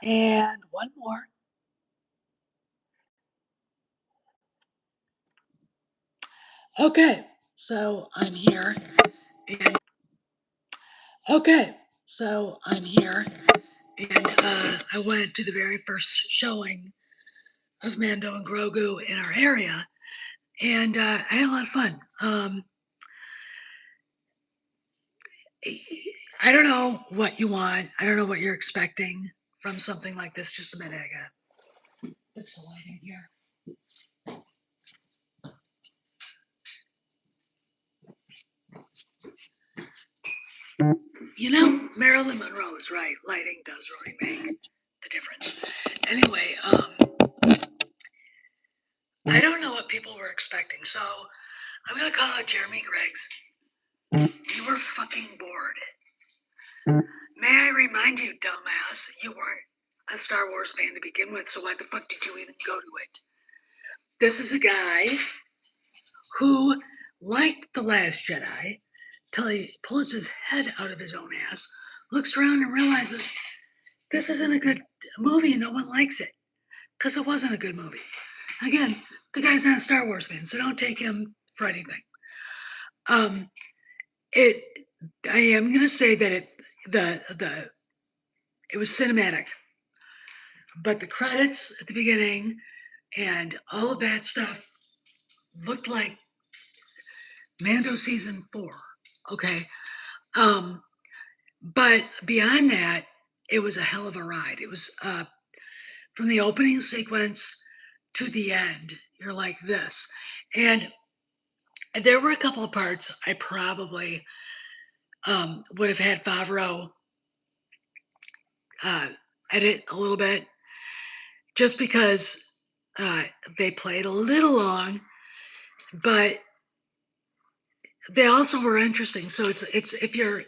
And one more. Okay, so I'm here. And okay, so I'm here. And I went to the very first showing of Mando and Grogu in our area. And I had a lot of fun. I don't know what you want. I don't know what you're expecting from something like this. Just a minute, I gotta fix the lighting here. You know, Marilyn Monroe is right. Lighting does really make the difference. Anyway, I don't know what people were expecting, so I'm gonna call out Jeremy Greggs. You were fucking bored. May I remind you, dumbass, you weren't a Star Wars fan to begin with, so why the fuck did you even go to it? This is a guy who, like The Last Jedi, till he pulls his head out of his own ass, looks around and realizes this isn't a good movie and no one likes it. Because it wasn't a good movie. Again, the guy's not a Star Wars fan, so don't take him for anything. I am gonna say that it was cinematic, but the credits at the beginning and all of that stuff looked like Mando season 4. Okay, but beyond that, it was a hell of a ride. It was from the opening sequence to the end. You're like this, and there were a couple of parts I probably would have had Favreau edit a little bit, just because they played a little long, but they also were interesting. So it's if you're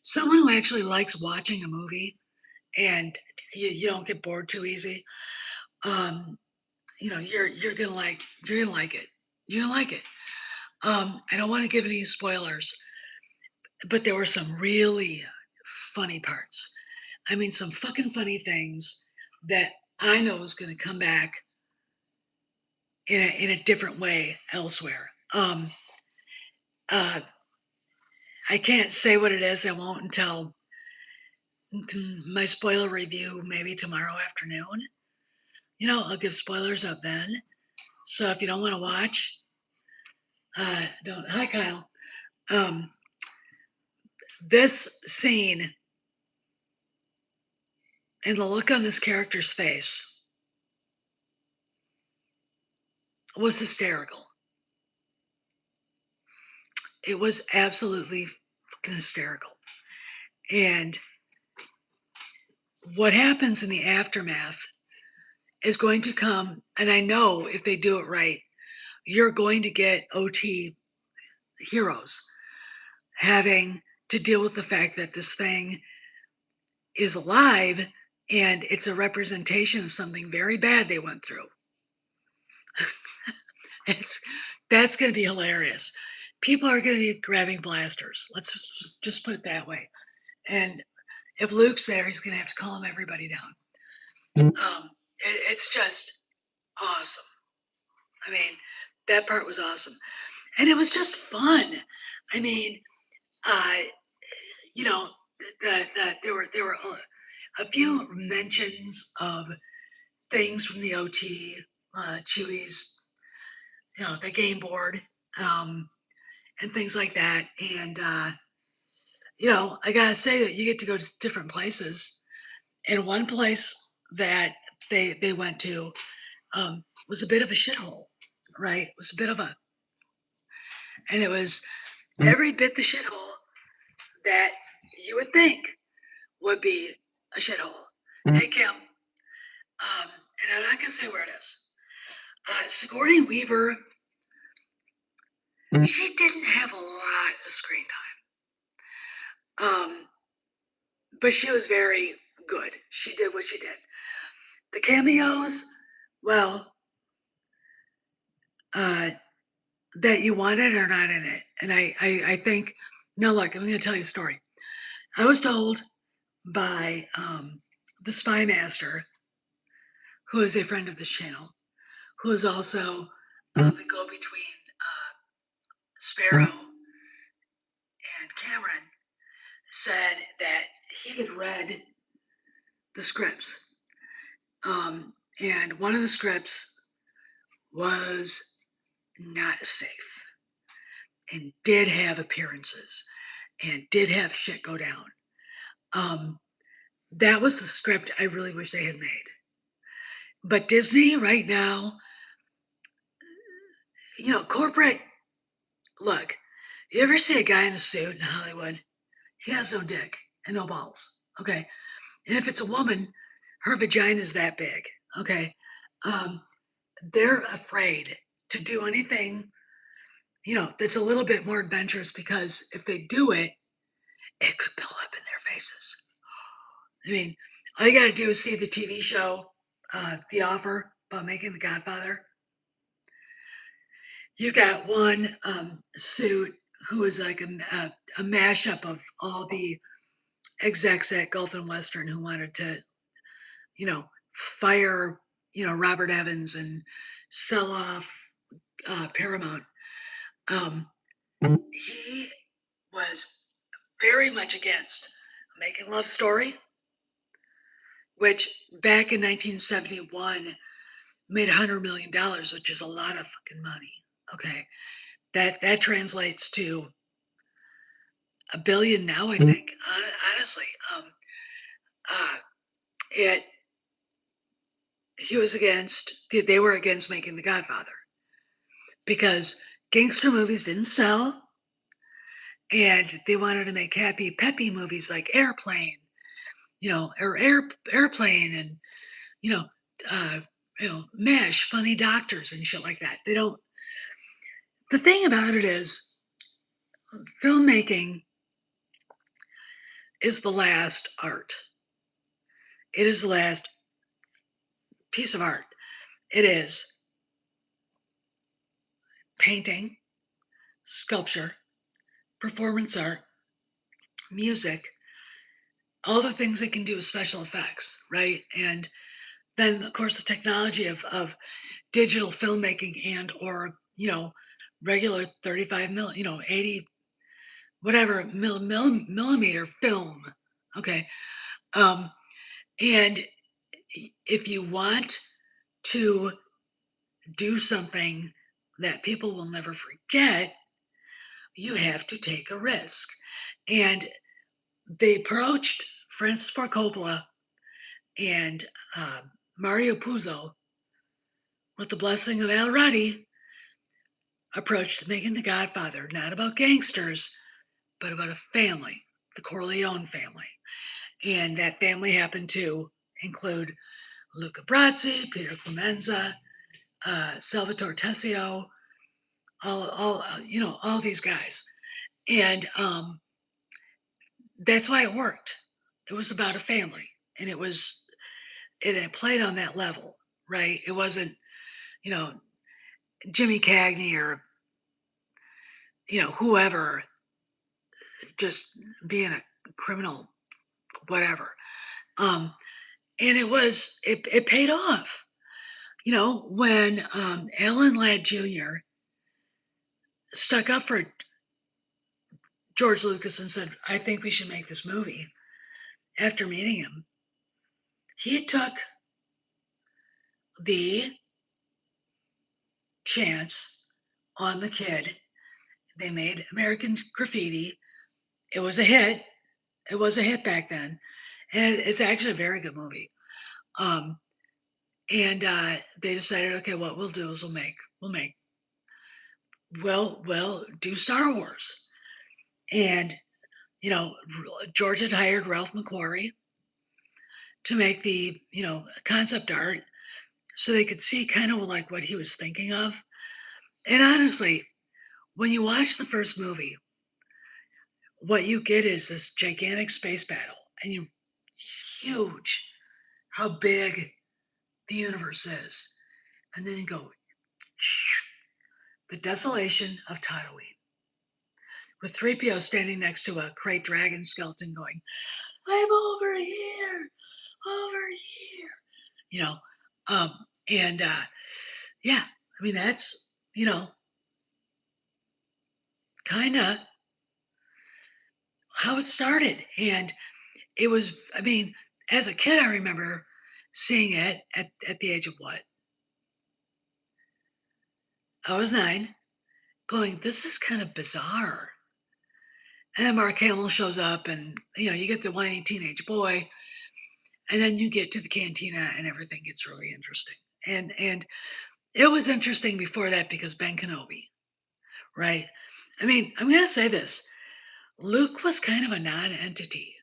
someone who actually likes watching a movie and you don't get bored too easy, you're gonna like it. You're gonna like it. I don't want to give any spoilers, but there were some really funny parts. I mean, some fucking funny things that I know is going to come back in a different way elsewhere. Uh, I can't say what it is. I won't until my spoiler review, maybe tomorrow afternoon. I'll give spoilers up then. So if you don't want to watch, don't. Hi, Kyle. Um, this scene and the look on this character's face was hysterical. It was absolutely fucking hysterical. And what happens in the aftermath is going to come, and I know if they do it right, you're going to get OT heroes having to deal with the fact that this thing is alive and it's a representation of something very bad they went through. That's going to be hilarious. People are going to be grabbing blasters. Let's just put it that way. And if Luke's there, he's going to have to calm everybody down. It's just awesome. I mean, that part was awesome. And it was just fun. I mean, you know, there were a few mentions of things from the OT, Chewie's, the game board, and things like that. And I gotta say that you get to go to different places. And one place that they went to was a bit of a shithole, right? It was a bit of a, and it was every bit the shithole that you would think would be a shithole. Hey, Kim. And I'm not gonna say where it is. Sigourney Weaver, she didn't have a lot of screen time. But she was very good. She did what she did. The cameos, well, that you wanted are not in it. And I think, no, look, I'm going to tell you a story. I was told by the spy master, who is a friend of this channel, who is also the go-between Sparrow and Cameron, said that he had read the scripts. And one of the scripts was not safe and did have appearances and did have shit go down. That was the script I really wish they had made. But Disney right now, corporate, look, you ever see a guy in a suit in Hollywood? He has no dick and no balls. Okay. And if it's a woman, her vagina is that big. Okay. They're afraid to do anything, that's a little bit more adventurous, because if they do it, it could blow up in their faces. I mean, all you got to do is see the TV show, The Offer, about making the Godfather. You got one suit who is like a mashup of all the execs at Gulf and Western who wanted to, fire, Robert Evans and sell off Paramount. He was very much against Making Love Story, which back in 1971 made $100 million, which is a lot of fucking money. Okay. That translates to $1 billion now, I think. Honestly, it they were against making The Godfather because gangster movies didn't sell, and they wanted to make happy, peppy movies like Airplane, or Airplane, and you know, uh, Mesh, Funny Doctors, and shit like that. They don't. The thing about it is, filmmaking is the last art. It is the last piece of art. It is painting, sculpture, performance art, music, all the things they can do with special effects, right? And then, of course, the technology of digital filmmaking and or regular 35 mil, 80 whatever millimeter film. Okay. um and if you want to do something that people will never forget, you have to take a risk. And they approached Francis Ford Coppola and Mario Puzo, with the blessing of Al Ruddy, approached making The Godfather not about gangsters, but about a family, the Corleone family. And that family happened to include Luca Brasi, Peter Clemenza, Salvatore Tessio, all these guys. And that's why it worked. It was about a family, and it played on that level, right? It wasn't, you know, Jimmy Cagney or, whoever just being a criminal, whatever. Um, and it paid off. When Alan Ladd Jr. stuck up for George Lucas and said, I think we should make this movie after meeting him, he took the chance on the kid. They made American Graffiti. It was a hit. It was a hit back then. And it's actually a very good movie. Um, and they decided, okay, what we'll do is we'll do Star Wars. And, George had hired Ralph McQuarrie to make the, concept art so they could see kind of like what he was thinking of. And honestly, when you watch the first movie, what you get is this gigantic space battle, and huge how big the universe is. And then you go, the desolation of Tatooine, with 3PO standing next to a crate dragon skeleton going, I'm over here. over here, you know, um, and yeah, I mean that's kind of how it started, and it was. I mean, as a kid, I remember seeing it at the age of what I was 9, going, "This is kind of bizarre." And then Mark Hamill shows up, and you get the whiny teenage boy, and then you get to the cantina, and everything gets really interesting. And it was interesting before that because Ben Kenobi, right? I mean, I'm gonna say this: Luke was kind of a non-entity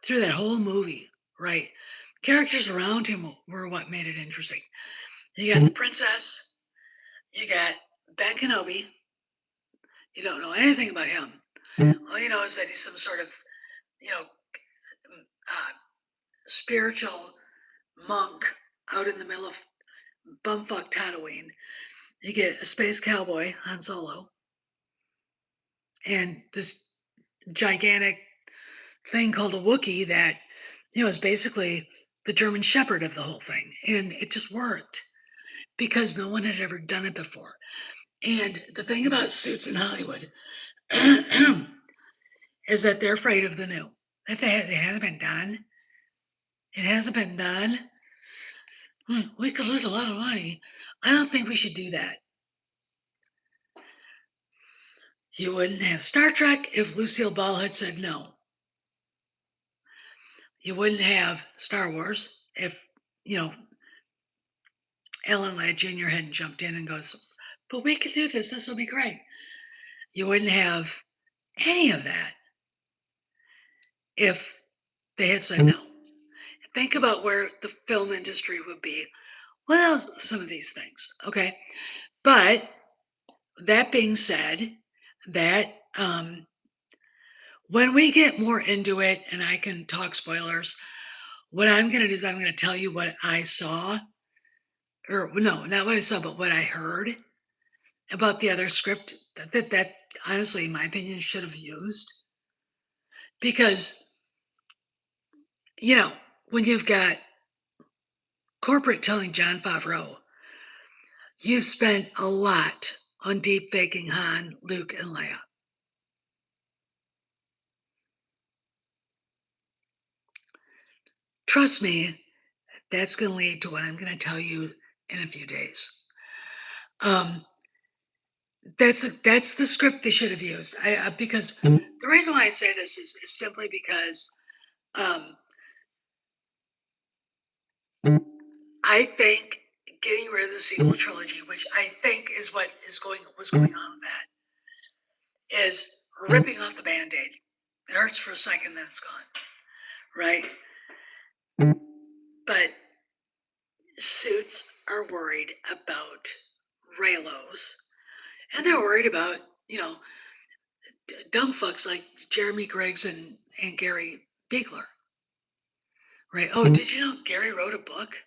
through that whole movie, right? Characters around him were what made it interesting. You got the princess, you got Ben Kenobi. You don't know anything about him. All you know is that he's some sort of, you know, spiritual monk out in the middle of bumfuck Tatooine. You get a space cowboy, Han Solo, and this gigantic thing called a Wookiee that, is basically the German Shepherd of the whole thing. And it just worked because no one had ever done it before. And the thing about suits in Hollywood is that they're afraid of the new. If it hasn't been done, it hasn't been done. We could lose a lot of money. I don't think we should do that. You wouldn't have Star Trek if Lucille Ball had said no. You wouldn't have Star Wars if, you know, Alan Ladd Jr. hadn't jumped in and goes, but we could do this. This will be great. You wouldn't have any of that if they had said no. Think about where the film industry would be without some of these things. Okay. But that being said, that when we get more into it and I can talk spoilers, what I'm going to do is I'm going to tell you what I saw, or no, not what I saw, but what I heard about the other script that honestly, in my opinion, should have used. Because, you know, when you've got corporate telling John Favreau, you've spent a lot on deep faking Han, Luke, and Leia. Trust me, that's going to lead to what I'm going to tell you in a few days. That's the script they should have used. Because the reason why I say this is simply because um, I think getting rid of the sequel trilogy, which I think is what was going on with that, is ripping off the band-aid. It hurts for a second, then it's gone, right? But suits are worried about Raylos, and they're worried about dumb fucks like Jeremy Griggs and Gary Biegler, right? Oh, did you know Gary wrote a book?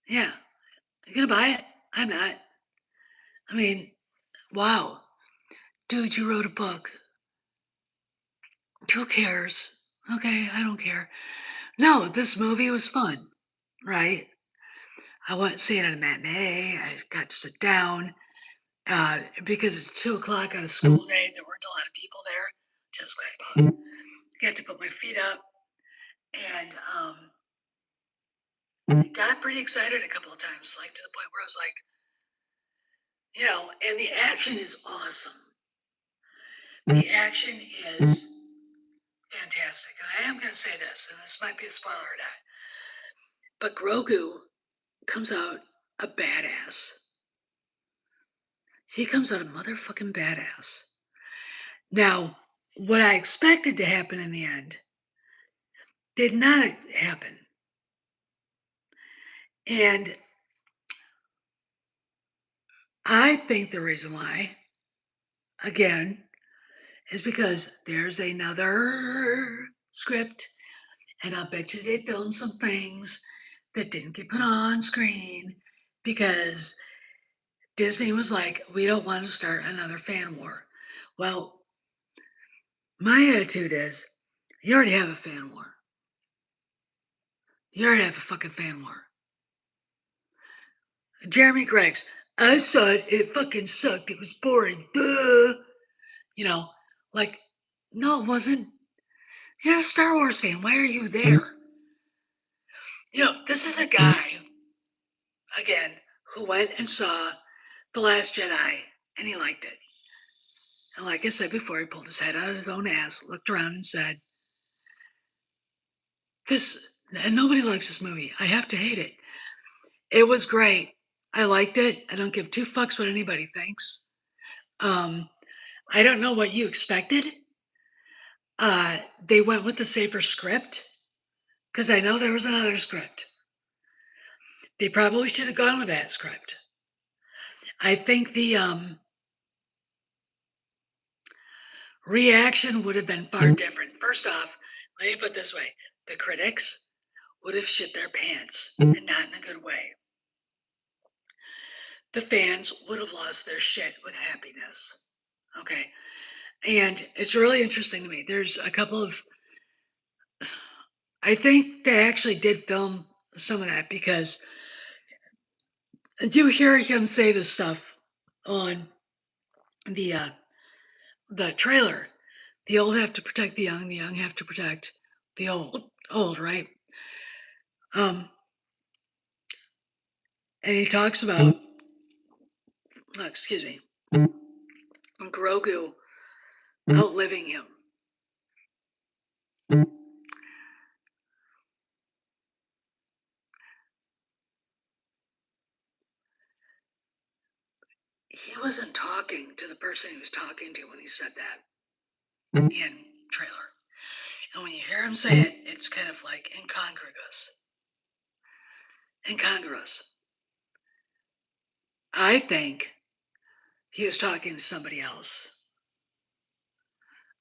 Yeah, you gonna buy it? I'm not. I mean, wow, dude, you wrote a book. Who cares? Okay, I don't care. No, this movie was fun, right? I went to see it at a matinee. I got to sit down because it's 2 o'clock on a school day. There weren't a lot of people there, just like about. Got to put my feet up and got pretty excited a couple of times, like to the point where I was like, and the action is awesome. The action is fantastic. And I am going to say this, and this might be a spoiler or not, but Grogu comes out a badass. He comes out a motherfucking badass. Now, what I expected to happen in the end did not happen. And I think the reason why, again, is because there's another script, and I bet you they filmed some things that didn't get put on screen because Disney was like, we don't want to start another fan war. Well, my attitude is You already have a fan war. You already have a fucking fan war. Jeremy Greggs, I saw it. It fucking sucked. It was boring. Duh. You know, like, no, it wasn't. You're a Star Wars fan. Why are you there? This is a guy, again, who went and saw The Last Jedi and he liked it. And like I said before, he pulled his head out of his own ass, looked around and said, and nobody likes this movie. I have to hate it. It was great. I liked it. I don't give two fucks what anybody thinks. I don't know what you expected. They went with the safer script because I know there was another script. They probably should have gone with that script. I think the reaction would have been far different. First off, let me put it this way. The critics would have shit their pants, and not in a good way. The fans would have lost their shit with happiness. Okay. And it's really interesting to me. There's a couple of, I think they actually did film some of that because you hear him say this stuff on the trailer. The old have to protect the young have to protect the old, right? And he talks about, excuse me, Grogu outliving him. He wasn't talking to the person he was talking to when he said that in trailer. And when you hear him say it, it's kind of like incongruous. Incongruous. I think he was talking to somebody else.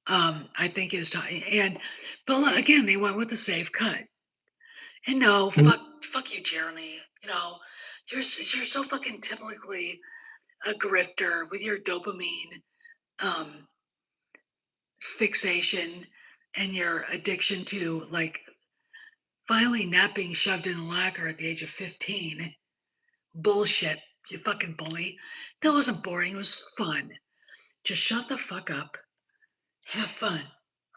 I think he was talking, but again, they went with the safe cut. And no, fuck you, Jeremy. You're so fucking typically a grifter with your dopamine um, fixation and your addiction to finally not being shoved in a locker at the age of 15. Bullshit, you fucking bully. That wasn't boring. It was fun. Just shut the fuck up. Have fun.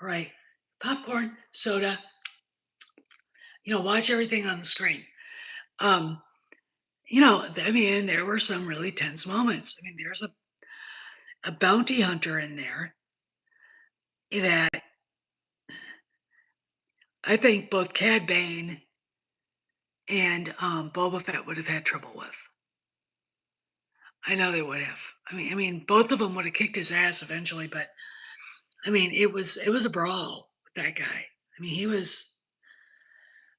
All right. Popcorn, soda. Watch everything on the screen. There were some really tense moments. There's a bounty hunter in there that I think both Cad Bane and Boba Fett would have had trouble with. I know they would have. Both of them would have kicked his ass eventually, but it was a brawl with that guy. He was,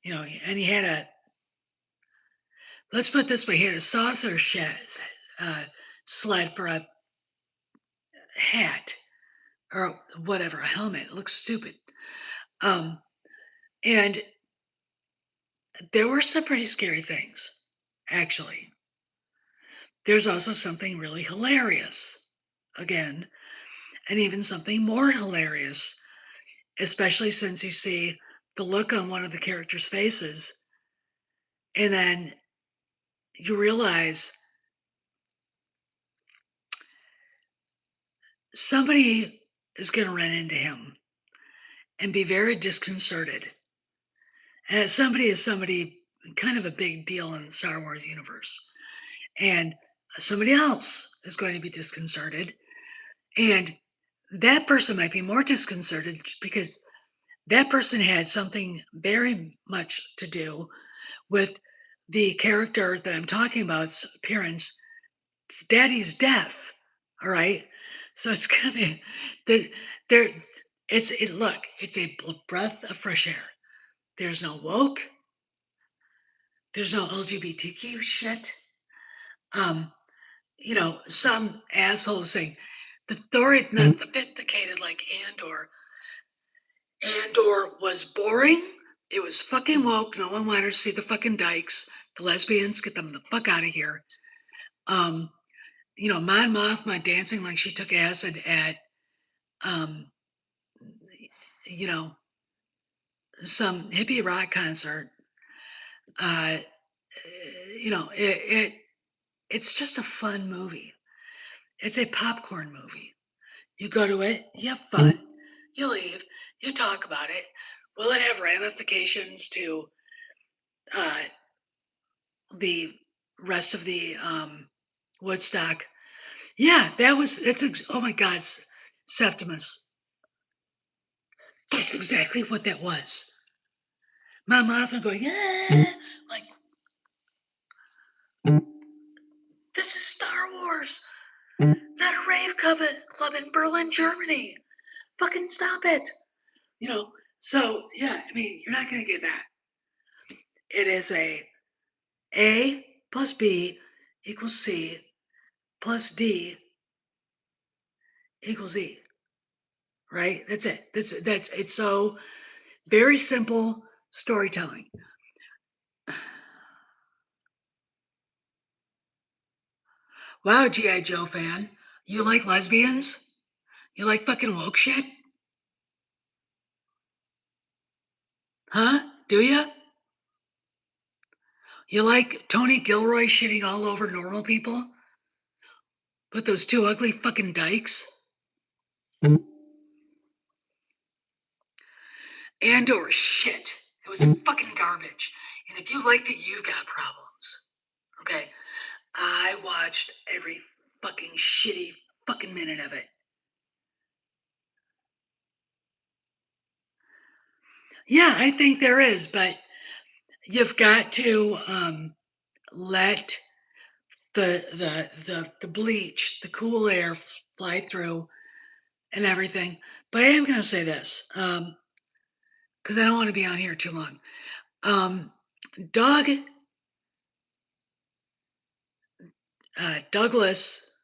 and he had let's put it this way, he had a saucer sled for a hat or whatever, a helmet. It looks stupid. And there were some pretty scary things, actually. There's also something really hilarious, again, and even something more hilarious, especially since you see the look on one of the characters' faces, and then you realize somebody is going to run into him and be very disconcerted. And somebody is somebody kind of a big deal in the Star Wars universe. And somebody else is going to be disconcerted. And that person might be more disconcerted because that person had something very much to do with the character that I'm talking about's appearance, daddy's death. All right. So it's gonna be there. It's a breath of fresh air. There's no woke. There's no LGBTQ shit. Some asshole saying the story is not sophisticated like Andor. Andor was boring. It was fucking woke. No one wanted to see the fucking dykes. The lesbians, get them the fuck out of here. Mon Mothma dancing like she took acid at, um, you know, some hippie rock concert. Uh, it's just a fun movie. It's a popcorn movie. You go to it, you have fun, you leave, you talk about it. Will it have ramifications to uh, the rest of the Woodstock? Yeah, oh my God, Septimus. That's exactly what that was. My mouth was going, yeah, like, this is Star Wars, not a club in Berlin, Germany. Fucking stop it. You know, so yeah, I mean, you're not going to get that. It is A plus B equals C plus D equals E. Right? That's it. That's it's so very simple storytelling. Wow, G.I. Joe fan. You like lesbians? You like fucking woke shit? Huh? Do you? You like Tony Gilroy shitting all over normal people? With those two ugly fucking dykes? Andor shit. It was fucking garbage. And if you liked it, you've got problems. Okay? I watched every fucking shitty fucking minute of it. Yeah, I think there is, but you've got to let the bleach, the cool air fly through and everything. But I am going to say this because I don't want to be on here too long. Um, Doug Douglas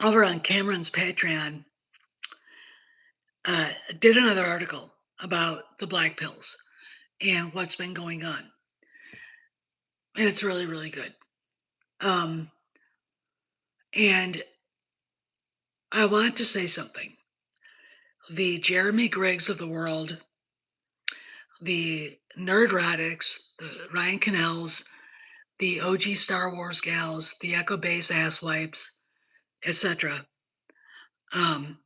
over on Cameron's Patreon uh, did another article about the black pills and what's been going on, and it's really really good. Um, and I want to say something. The Jeremy Griggs of the world, the Nerdrotics, the Ryan Cannells, the OG Star Wars gals, the Echo Base asswipes, etc., um,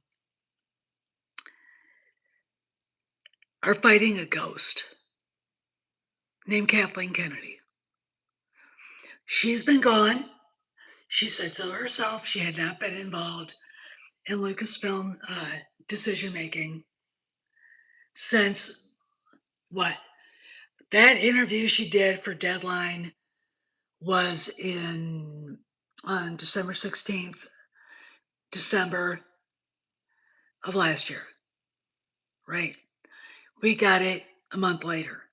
are fighting a ghost named Kathleen Kennedy. She's been gone. She said so herself. She had not been involved in Lucasfilm decision making since what? That interview she did for Deadline was in on December 16th, December of last year, right? We got it a month later.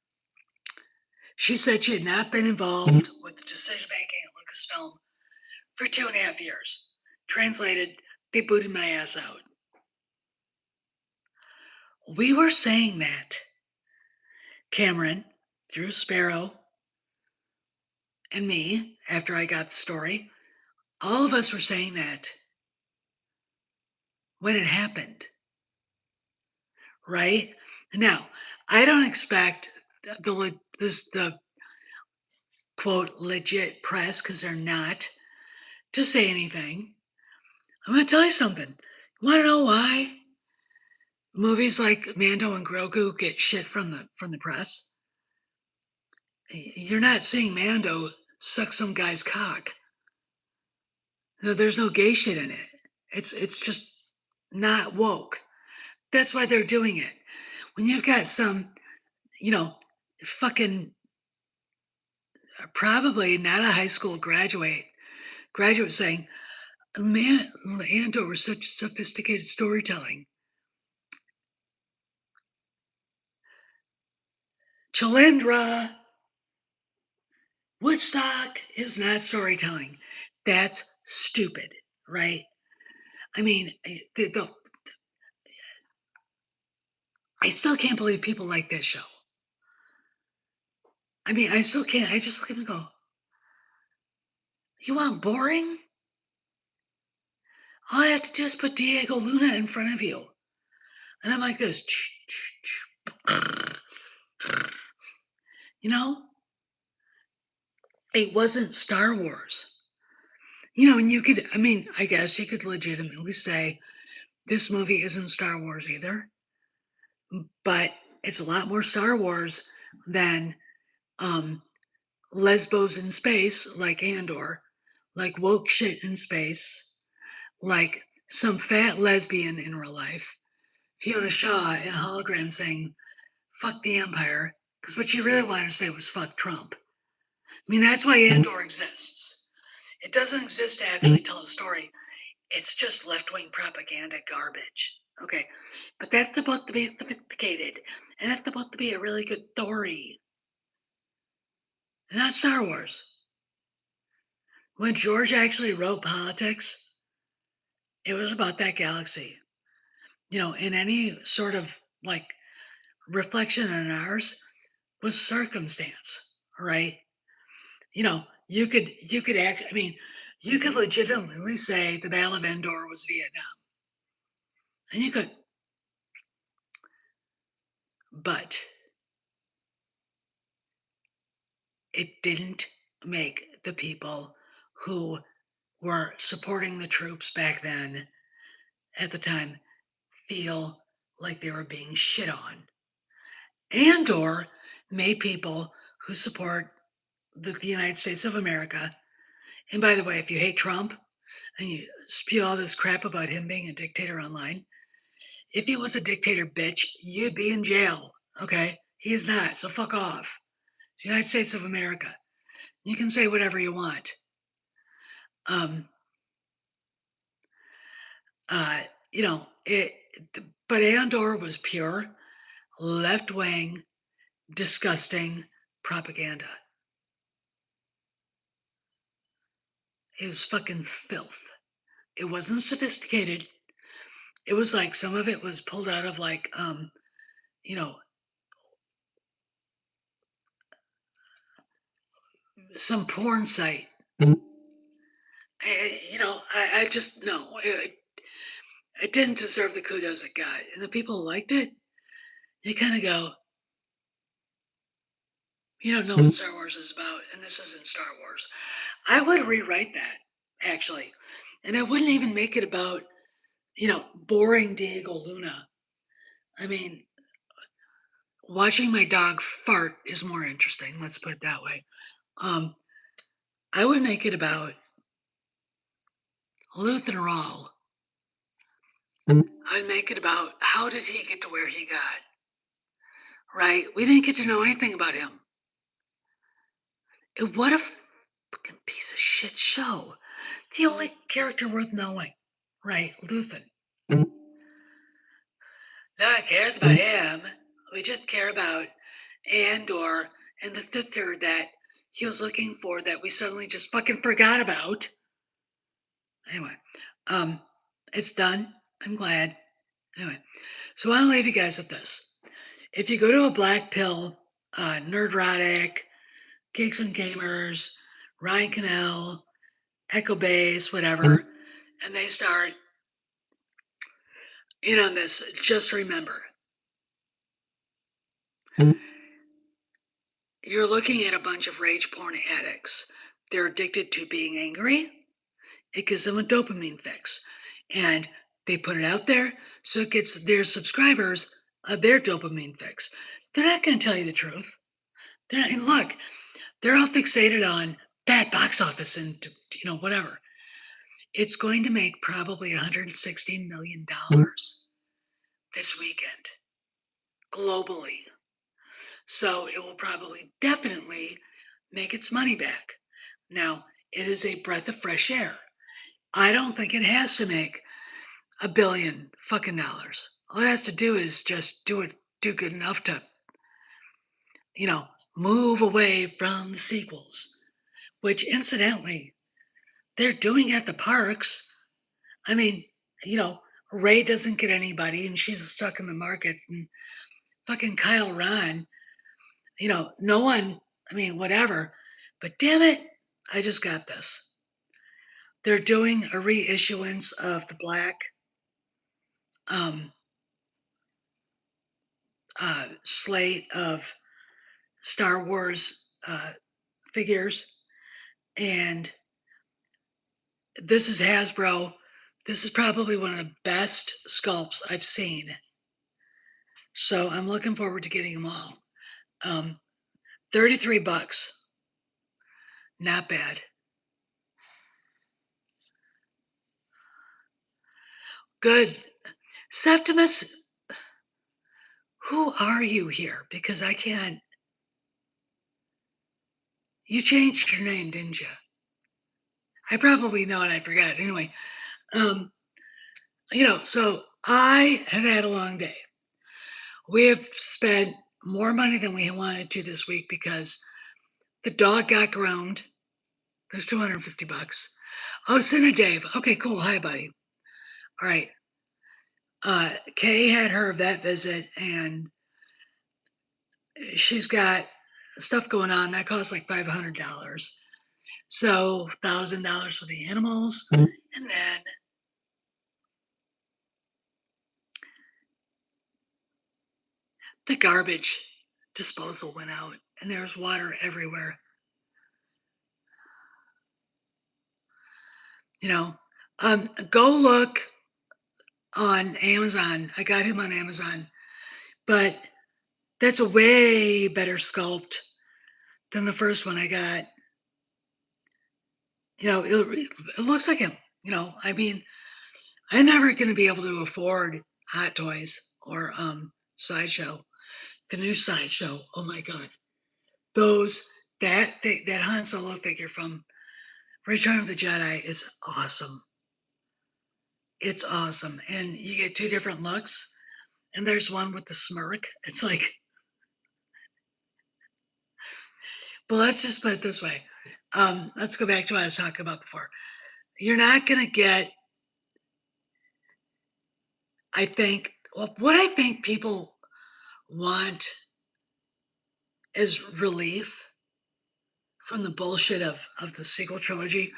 She said she had not been involved with the decision making at Lucasfilm for 2.5 years. Translated, they booted my ass out. We were saying that, Cameron, Drew Sparrow, and me, after I got the story, all of us were saying that when it happened, right? Now, I don't expect the quote legit press, because they're not, to say anything. I'm going to tell you something. You want to know why movies like Mando and Grogu get shit from the press? You're not seeing Mando suck some guy's cock. No, there's no gay shit in it. It's just not woke. That's why they're doing it. When you've got some, you know, fucking probably not a high school graduate saying, "Man, Mando was such sophisticated storytelling." Chalendra, Woodstock is not storytelling. That's stupid, right? I mean, I still can't believe people like this show. I mean, I still can't. I just look at them and go, "You want boring? All I have to do is put Diego Luna in front of you. And I'm like this. You know, it wasn't Star Wars. And you could, I mean, I guess you could legitimately say this movie isn't Star Wars either, but it's a lot more Star Wars than um, lesbos in space, like Andor, like woke shit in space, like some fat lesbian in real life, Fiona Shaw in a hologram saying, fuck the Empire, because what she really wanted to say was fuck Trump. I mean, that's why Andor exists. It doesn't exist to actually tell a story. It's just left-wing propaganda garbage. Okay, but that's supposed to be sophisticated, and that's supposed to be a really good story. And not Star Wars. When George actually wrote politics, it was about that galaxy. In any sort of like reflection on ours was circumstance, right? You could act. I mean, you could legitimately say the Battle of Endor was Vietnam, and you could, but it didn't make the people who were supporting the troops back then at the time feel like they were being shit on. And/or made people who support the United States of America. And by the way, if you hate Trump and you spew all this crap about him being a dictator online, if he was a dictator, bitch, you'd be in jail. Okay? He's not, so fuck off. It's the United States of America. You can say whatever you want. Um, uh, you know, it, but Andor was pure left wing, disgusting propaganda. It was fucking filth. It wasn't sophisticated. It was like some of it was pulled out of like you know some porn site. I just no, it didn't deserve the kudos it got, and the people who liked it, you kind of go, you don't know what Star Wars is about, and this isn't Star Wars. I would rewrite that actually, and I wouldn't even make it about boring Diego Luna. I mean, watching my dog fart is more interesting. Let's put it that way. Um, I would make it about Luthen Rawl. I'd make it about how did he get to where he got. Right? We didn't get to know anything about him. What a fucking piece of shit show. The only character worth knowing. Right? Luthen. No one cares about him. We just care about Andor and the sister that he was looking for that we suddenly just fucking forgot about. Anyway, um, it's done. I'm glad. Anyway, so I'll leave you guys with this. If you go to a black pill, Nerdrotic, Geeks and Gamers, Ryan Cannell, Echo Base, whatever, and they start in on this, just remember, you're looking at a bunch of rage porn addicts. They're addicted to being angry. It gives them a dopamine fix. And they put it out there so it gets their subscribers their dopamine fix. They're not going to tell you the truth. Look, they're all fixated on bad box office and whatever. It's going to make probably $160 million this weekend globally. So it will probably definitely make its money back. Now, it is a breath of fresh air. I don't think it has to make $1 billion fucking dollars. All it has to do is just do good enough to, move away from the sequels, which incidentally, they're doing at the parks. I mean, you know, Ray doesn't get anybody and she's stuck in the markets and fucking Kyle Ron, no one, I mean, whatever. But damn it, I just got this. They're doing a reissuance of the black um slate of Star Wars figures, and this is Hasbro. This is probably one of the best sculpts I've seen. So I'm looking forward to getting them all. 33 bucks. Not bad. Good. Septimus, who are you here? Because I can't. You changed your name, didn't you? I probably know and I forgot. Anyway, so I have had a long day. We have spent more money than we wanted to this week because the dog got ground. There's 250 bucks. Oh, Sinner Dave. Okay, cool. Hi, buddy. All right. Kay had her vet visit and she's got stuff going on that costs like $500. So $1,000 for the animals, and then the garbage disposal went out, and there's water everywhere. Go look on Amazon. I got him on Amazon, but that's a way better sculpt than the first one I got. It looks like him. I mean, I'm never going to be able to afford Hot Toys or Sideshow, the new Sideshow. Oh my God, that Han Solo figure from Return of the Jedi is awesome. It's awesome, and you get two different looks. And there's one with the smirk. It's like, but let's just put it this way. Let's go back to what I was talking about before. You're not going to get, what I think people want is relief from the bullshit of the sequel trilogy.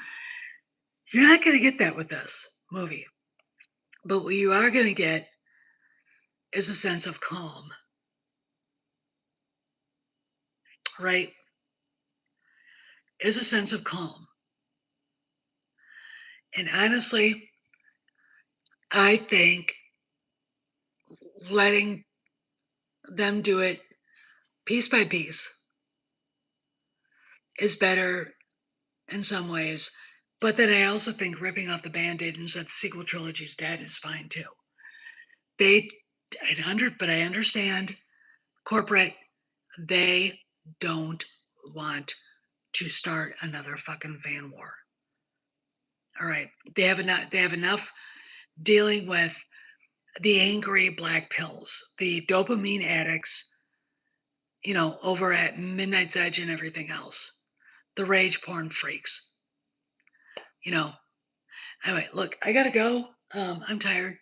You're not going to get that with this movie. But what you are going to get is a sense of calm, right? Is a sense of calm. And honestly, I think letting them do it piece by piece is better in some ways. But then I also think ripping off the Band-Aid and said the sequel trilogy's dead is fine too. But I understand corporate, they don't want to start another fucking fan war. All right. They have enough dealing with the angry black pills, the dopamine addicts, over at Midnight's Edge and everything else, the rage porn freaks. Anyway, look, I gotta go. I'm tired.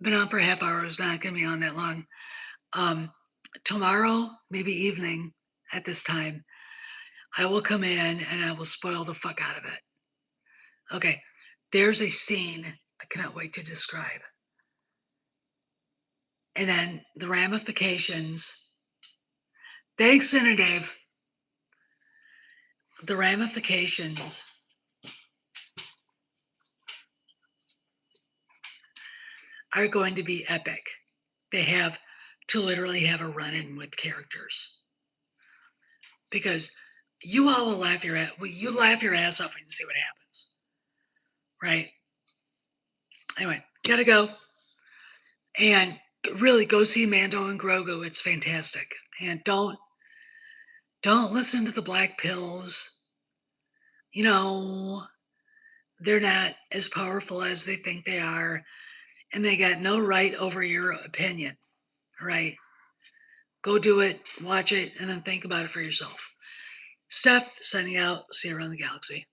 Been on for a half hour. It's not gonna be on that long. Tomorrow, maybe evening at this time, I will come in and I will spoil the fuck out of it. Okay, there's a scene I cannot wait to describe. And then the ramifications. Thanks, Sinner Dave. The ramifications are going to be epic. They have to literally have a run-in with characters. Because you all will laugh your ass off when you see what happens. Right? Anyway, gotta go. And really go see Mando and Grogu. It's fantastic. And don't listen to the black pills. They're not as powerful as they think they are, and they got no right over your opinion, right? Go do it, watch it, and then think about it for yourself. Steph, signing out. See you around the galaxy.